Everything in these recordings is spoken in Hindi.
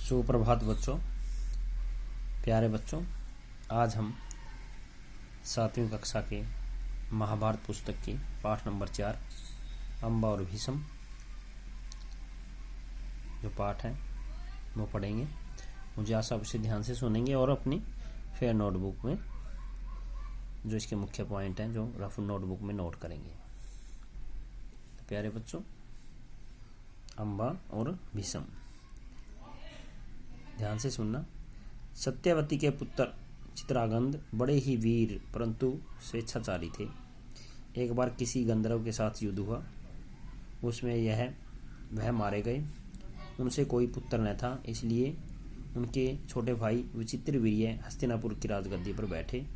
सुप्रभात बच्चों, प्यारे बच्चों। आज हम 7वीं कक्षा के महाभारत पुस्तक की पाठ नंबर 4 अम्बा और भीष्म जो पाठ है वो पढ़ेंगे। मुझे आशा आप इसे ध्यान से सुनेंगे और अपनी फेयर नोटबुक में जो इसके मुख्य पॉइंट हैं जो रफ नोटबुक में नोट करेंगे। तो प्यारे बच्चों, अम्बा और भीष्म, ध्यान से सुनना। सत्यवती के पुत्र चित्रांगद बड़े ही वीर परंतु स्वेच्छाचारी थे। एक बार किसी गंधर्व के साथ युद्ध हुआ, उसमें वह मारे गए। उनसे कोई पुत्र न था, इसलिए उनके छोटे भाई विचित्रवीर्य हस्तिनापुर की राजगद्दी पर बैठे।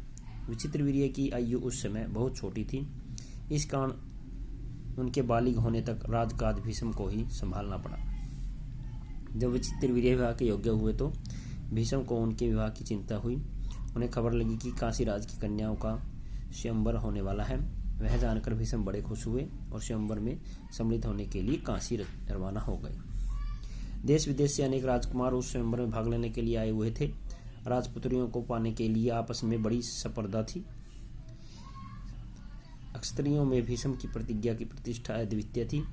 विचित्रवीर्य की आयु उस समय बहुत छोटी थी, इस कारण उनके बालिग होने तक राजकाज भीष्म को ही संभालना पड़ा। जब विचित्रवीर्य विवाह के योग्य हुए तो भीष्म को उनके विवाह की चिंता हुई। उन्हें खबर लगी कि काशीराज की कन्याओं का स्वयंवर होने वाला है। वह जानकर भीष्म बड़े खुश हुए और स्वयंवर में सम्मिलित होने के लिए काशी रवाना हो गए। देश विदेश से अनेक राजकुमार उस स्वयंवर में भाग लेने के लिए आए हुए थे। राजपुत्रियों को पाने के लिए आपस में बड़ी स्पर्धा थी। अक्षत्रियों में भीष्म की प्रतिज्ञा की प्रतिष्ठा अद्वितीय थी।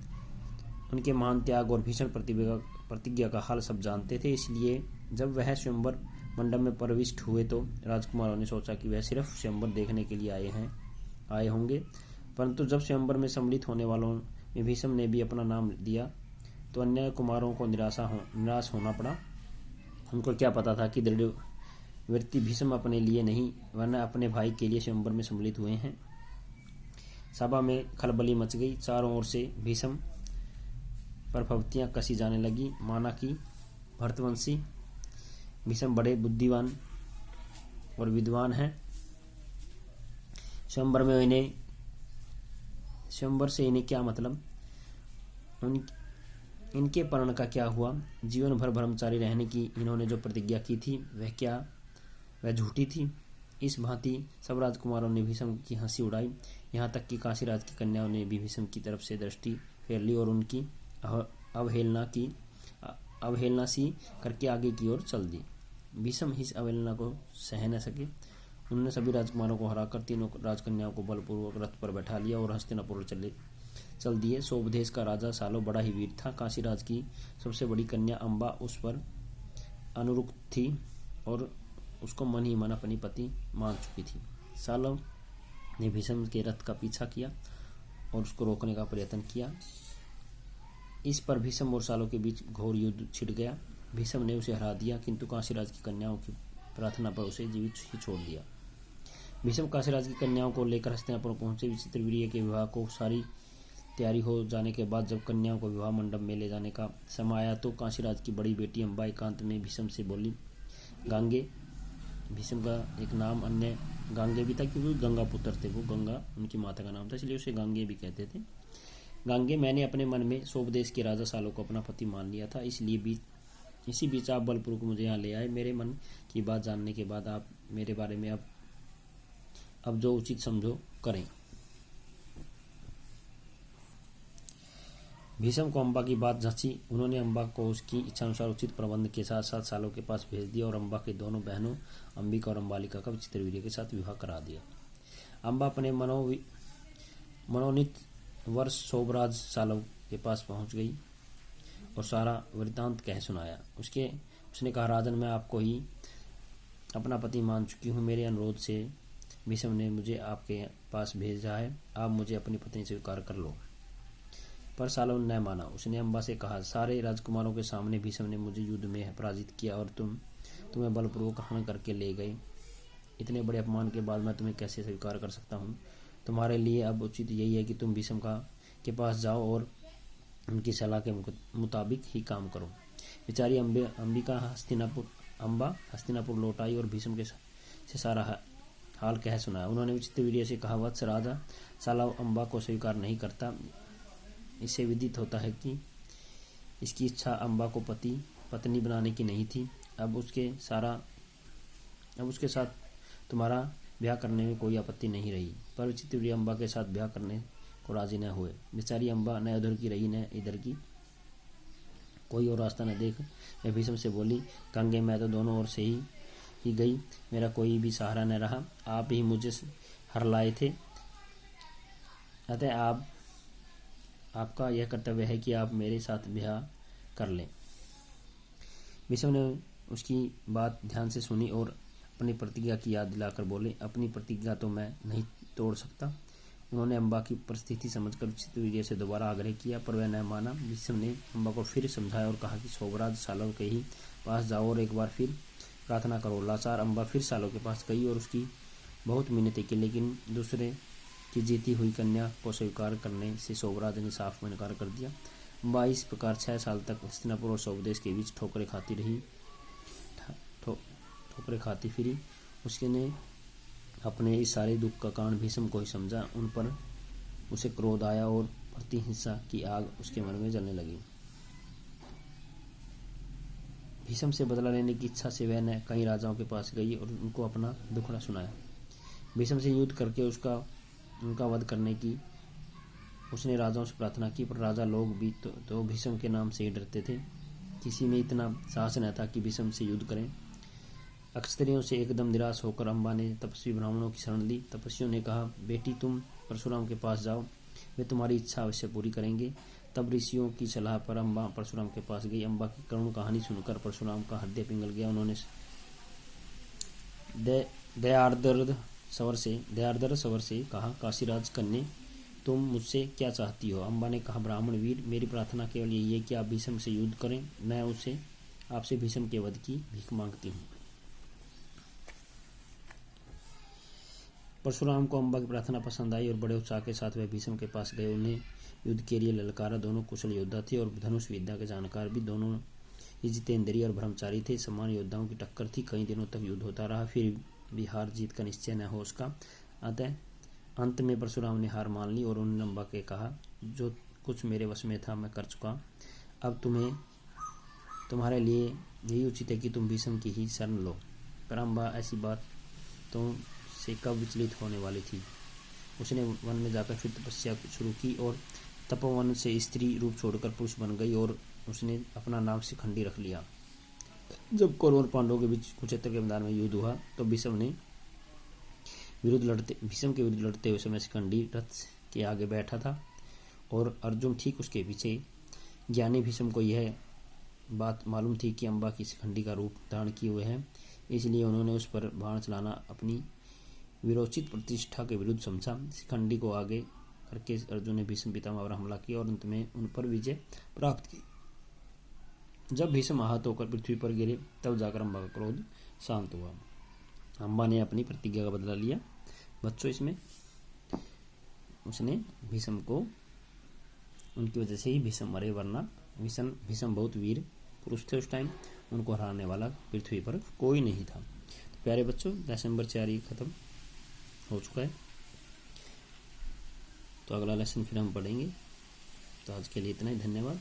उनके महान त्याग और भीषण प्रतिज्ञा का हाल सब जानते थे, इसलिए जब वह स्वयंवर मंडप में प्रविष्ट हुए तो राजकुमारों ने सोचा कि वह सिर्फ स्वयंवर देखने के लिए आए होंगे। परंतु जब स्वयंवर में सम्मिलित होने वालों में भीष्म ने भी अपना नाम दिया तो अन्य कुमारों को निराश होना पड़ा। उनको क्या पता था कि दृढ़ वृत्ति भीष्म अपने लिए नहीं वरना अपने भाई के लिए स्वयंवर में सम्मिलित हुए हैं। सभा में खलबली मच गई। चारों ओर से भीष्म पर फब्तियां कसी जाने लगी, माना कि भरतवंशी भीष्म बड़े बुद्धिमान और विद्वान हैं। स्वयंवर से इन्हें क्या मतलब, इनके परण का क्या हुआ। जीवन भर ब्रह्मचारी रहने की इन्होंने जो प्रतिज्ञा की थी वह झूठी थी। इस भांति सब राजकुमारों ने भीष्म की हंसी उड़ाई। यहाँ तक कि काशीराज की कन्याओं ने भी भीष्म की तरफ से दृष्टि फेर ली और उनकी अवहेलना सी करके आगे की ओर चल दी। भीष्म इस अवहेलना को सह न सके। उन्होंने सभी राजकुमारों को हराकर तीनों राजकन्याओं को बलपूर्वक रथ पर बैठा लिया और हस्तिनापुर चल दिए। सोबदेश का राजा सालो बड़ा ही वीर था। काशीराज की सबसे बड़ी कन्या अम्बा उस पर अनुरुक्त थी और उसको मन ही मन अपनी पति मान चुकी थी। सालो ने भीष्म के रथ का पीछा किया और उसको रोकने का प्रयत्न किया। इस पर भीष्म और सालों के बीच घोर युद्ध छिड़ गया। भीष्म ने उसे हरा दिया, किंतु काशीराज की कन्याओं की प्रार्थना पर उसे जीवित ही छोड़ दिया। भीष्म काशीराज की कन्याओं को लेकर हस्तिनापुर पहुंचे। विचित्रवीर्य के विवाह को सारी तैयारी हो जाने के बाद जब कन्याओं को विवाह मंडप में ले जाने का समय आया तो काशीराज की बड़ी बेटी अम्बा एकांत में भीष्म से बोली। गांगे, भीष्म का एक नाम अन्य गांगे भी था क्योंकि गंगा पुत्र थे, वो गंगा उनकी माता का नाम था, इसलिए उसे गांगे भी कहते थे। गांगे, मैंने अपने मन में सोबदेश के राजा सालों को अपना पति मान लिया था, इसलिए इसी बीच आप बलपूर्वक मुझे यहाँ ले आए। मेरे मन की बात जानने के बाद आप मेरे बारे में अब जो उचित समझो करें। भीष्म को अम्बा की बात जची। उन्होंने अम्बा को उसकी इच्छानुसार उचित प्रबंध के साथ साथ सालों के पास भेज दिया और अम्बा के दोनों बहनों अंबिका और अम्बालिका का विचित्रवीर्य के साथ विवाह करा दिया। अम्बा अपने मनोनीत वर्ष सोबराज सालों के पास पहुंच गई और सारा वृत्तांत कह सुनाया। उसने कहा, राजन, मैं आपको ही अपना पति मान चुकी हूँ। मेरे अनुरोध से भीष्म ने मुझे आपके पास भेजा है। आप मुझे अपनी पत्नी स्वीकार कर लो। पर सालों ने न माना। उसने अम्बा से कहा, सारे राजकुमारों के सामने भीष्म ने मुझे युद्ध में पराजित किया और तुम्हें बलपूर्वक हरण करके ले गए। इतने बड़े अपमान के बाद मैं तुम्हें कैसे स्वीकार कर सकता हूँ। तुम्हारे लिए अब उचित यही है कि तुम भीष्म के पास जाओ और उनकी सलाह के मुताबिक ही काम करो। बेचारी अंबिका हस्तिनापुर लौट आई और भीष्म से सारा हाल कह सुनाया। उन्होंने विचित्रवीर्य से कहा, वत्स राजा, साला अम्बा को स्वीकार नहीं करता। इससे विदित होता है कि इसकी इच्छा अम्बा को पत्नी बनाने की नहीं थी। अब उसके साथ तुम्हारा ब्याह करने में कोई आपत्ति नहीं रही। पर विचित्रवीर्य अम्बा के साथ ब्याह करने को राजी न हुए। बेचारी अम्बा न उधर की रही न इधर की। कोई और रास्ता न देख वह भीष्म से बोली, गंगे मैं तो दोनों ओर से ही गई, मेरा कोई भी सहारा न रहा, आप ही मुझे हर लाए थे, अतः आपका यह कर्तव्य है कि आप मेरे साथ ब्याह कर लें। भीष्म ने उसकी बात ध्यान से सुनी और अपनी प्रतिज्ञा की याद दिलाकर बोले, अपनी प्रतिज्ञा तो मैं नहीं तोड़ सकता। उन्होंने अम्बा की परिस्थिति समझकर उचित वीर्य से दोबारा आग्रह किया, पर वह न माना। भीष्म ने अम्बा को फिर समझाया और कहा कि सोमराज सालों के ही पास जाओ और एक बार फिर प्रार्थना करो। लाचार अम्बा फिर सालों के पास गई और उसकी बहुत मिन्नतें की, लेकिन दूसरे की जीती हुई कन्या को स्वीकार करने से सोमराज ने साफ में इनकार कर दिया। अम्बा इस प्रकार 6 साल तक हस्तिनापुर और स्वदेश के बीच ठोकरें खाती फिरी। उसने अपने इस सारे दुख का कारण भीष्म को ही समझा। उन पर उसे क्रोध आया और प्रतिहिंसा की आग उसके मन में जलने लगी। भीष्म से बदला लेने की इच्छा से वह न कई राजाओं के पास गई और उनको अपना दुखड़ा सुनाया। भीष्म से युद्ध करके उनका वध करने की उसने राजाओं से प्रार्थना की, पर राजा लोग भी तो भीष्म के नाम से ही डरते थे। किसी में इतना साहस न था कि भीष्म से युद्ध करें। अक्षत्रियों से एकदम निराश होकर अम्बा ने तपस्वी ब्राह्मणों की शरण ली। तपस्वियों ने कहा, बेटी तुम परशुराम के पास जाओ, वे तुम्हारी इच्छा अवश्य पूरी करेंगे। तब ऋषियों की सलाह पर अम्बा परशुराम के पास गई। अम्बा की करुण कहानी सुनकर परशुराम का हृदय पिघल गया। उन्होंने दयार्द्र स्वर से कहा, काशीराज कन्या तुम मुझसे क्या चाहती हो? अम्बा ने कहा, ब्राह्मण वीर, मेरी प्रार्थना केवल यही है कि आप भीष्म से युद्ध करें। मैं आपसे भीष्म के वध की भीख मांगती हूँ। परशुराम को अम्बा की प्रार्थना पसंद आई और बड़े उत्साह के साथ वह भीष्म के पास गए। उन्हें युद्ध के लिए ललकारा। दोनों कुशल योद्धा थे और धनुष विद्या के जानकार भी। दोनों ही जितेंद्रिय और ब्रह्मचारी थे। समान योद्धाओं की टक्कर थी। कई दिनों तक युद्ध होता रहा, फिर भी हार जीत का निश्चय न हो उसका। अतः अंत में परशुराम ने हार मान ली और उन्होंने अम्बा के कहा, जो कुछ मेरे वश में था मैं कर चुका, अब तुम्हारे लिए यही उचित है कि तुम भीष्म की ही शरण लो। पर अम्बा ऐसी बात तो से कब विचलित होने वाली थी। उसने वन में जाकर फिर तपस्या शुरू की और तपोवन से स्त्री रूप छोड़कर पुरुष बन गई और उसने अपना नाम शिखंडी रख लिया। जब कौरव और पांडवों के बीच कुरुक्षेत्र के मैदान में युद्ध हुआ तो भीष्म के विरुद्ध लड़ते हुए समय शिखंडी रथ के आगे बैठा था और अर्जुन ठीक उसके पीछे। ज्ञानी भीष्म को यह बात मालूम थी कि अम्बा की शिखंडी का रूप धारण किए हुए हैं, इसलिए उन्होंने उस पर बाण चलाना अपनी विरोचित प्रतिष्ठा के विरुद्ध समझा। शिखंडी को आगे करके अर्जुन ने भीष्म पितामह पर हमला किया और अंत में उन पर विजय प्राप्त की। जब भीष्म आहत होकर पृथ्वी पर गिरे तब जाकर अम्बा का क्रोध शांत हुआ। अम्बा ने अपनी प्रतिज्ञा का बदला लिया। बच्चों, इसमें उसने भीष्म को उनकी वजह से ही भीष्म मरे, वरना भीष्म बहुत वीर पुरुष थे उस टाइम, उनको हराने वाला पृथ्वी पर कोई नहीं था। तो प्यारे बच्चों, लेसन नंबर 4 ही खत्म हो चुका है। तो अगला लेसन फिर हम पढ़ेंगे। तो आज के लिए इतना ही। धन्यवाद।